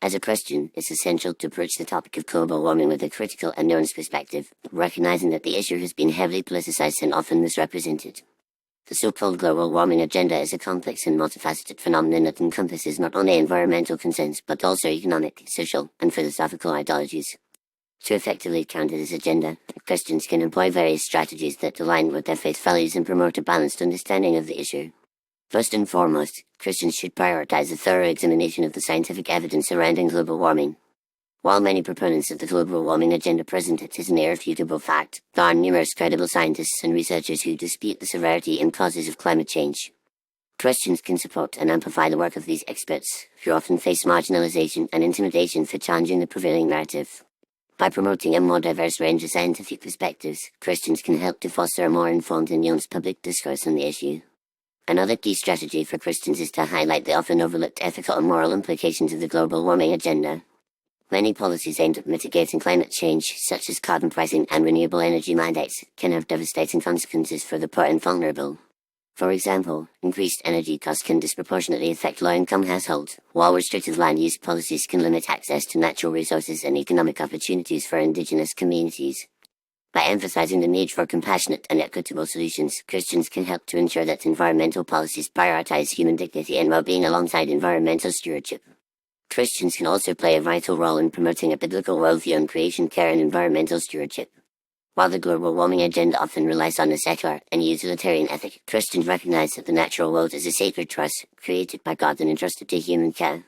As a Christian, it's essential to approach the topic of global warming with a critical and nuanced perspective, recognizing that the issue has been heavily politicized and often misrepresented. The so-called global warming agenda is a complex and multifaceted phenomenon that encompasses not only environmental concerns but also economic, social, and philosophical ideologies. To effectively counter this agenda, Christians can employ various strategies that align with their faith values and promote a balanced understanding of the issue. First and foremost, Christians should prioritize a thorough examination of the scientific evidence surrounding global warming. While many proponents of the global warming agenda present it as an irrefutable fact, there are numerous credible scientists and researchers who dispute the severity and causes of climate change. Christians can support and amplify the work of these experts, who often face marginalization and intimidation for challenging the prevailing narrative. By promoting a more diverse range of scientific perspectives, Christians can help to foster a more informed and nuanced public discourse on the issue. Another key strategy for Christians is to highlight the often overlooked ethical and moral implications of the global warming agenda. Many policies aimed at mitigating climate change, such as carbon pricing and renewable energy mandates, can have devastating consequences for the poor and vulnerable. For example, increased energy costs can disproportionately affect low-income households, while restrictive land use policies can limit access to natural resources and economic opportunities for indigenous communities. By emphasizing the need for compassionate and equitable solutions, Christians can help to ensure that environmental policies prioritize human dignity and well-being alongside environmental stewardship. Christians can also play a vital role in promoting a biblical worldview on creation care and environmental stewardship. While the global warming agenda often relies on a secular and utilitarian ethic, Christians recognize that the natural world is a sacred trust created by God and entrusted to human care.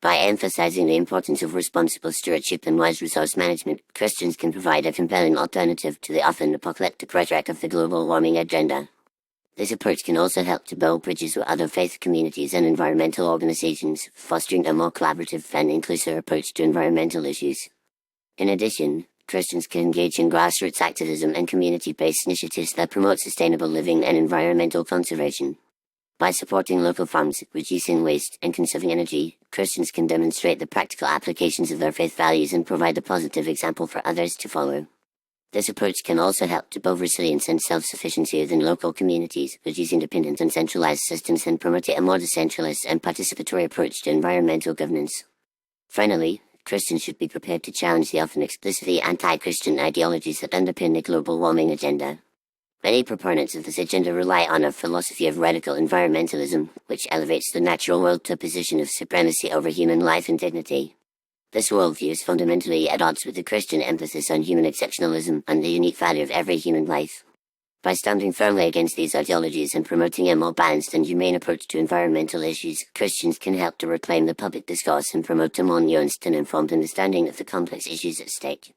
By emphasizing the importance of responsible stewardship and wise resource management, Christians can provide a compelling alternative to the often apocalyptic rhetoric of the global warming agenda. This approach can also help to build bridges with other faith communities and environmental organizations, fostering a more collaborative and inclusive approach to environmental issues. In addition, Christians can engage in grassroots activism and community-based initiatives that promote sustainable living and environmental conservation. By supporting local farms, reducing waste, and conserving energy, Christians can demonstrate the practical applications of their faith values and provide a positive example for others to follow. This approach can also help to build resilience and self-sufficiency within local communities, reducing dependence on centralized systems and promoting a more decentralized and participatory approach to environmental governance. Finally, Christians should be prepared to challenge the often explicitly anti-Christian ideologies that underpin the global warming agenda. Many proponents of this agenda rely on a philosophy of radical environmentalism, which elevates the natural world to a position of supremacy over human life and dignity. This worldview is fundamentally at odds with the Christian emphasis on human exceptionalism and the unique value of every human life. By standing firmly against these ideologies and promoting a more balanced and humane approach to environmental issues, Christians can help to reclaim the public discourse and promote a more nuanced and informed understanding of the complex issues at stake.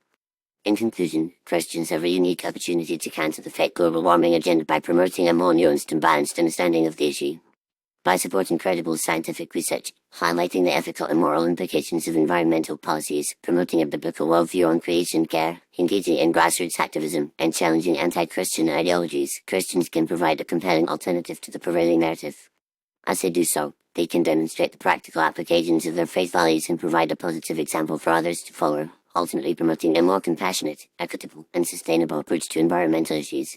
In conclusion, Christians have a unique opportunity to counter the fake global warming agenda by promoting a more nuanced and balanced understanding of the issue. By supporting credible scientific research, highlighting the ethical and moral implications of environmental policies, promoting a biblical worldview on creation care, engaging in grassroots activism, and challenging anti-Christian ideologies, Christians can provide a compelling alternative to the prevailing narrative. As they do so, they can demonstrate the practical applications of their faith values and provide a positive example for others to follow, ultimately promoting a more compassionate, equitable, and sustainable approach to environmental issues.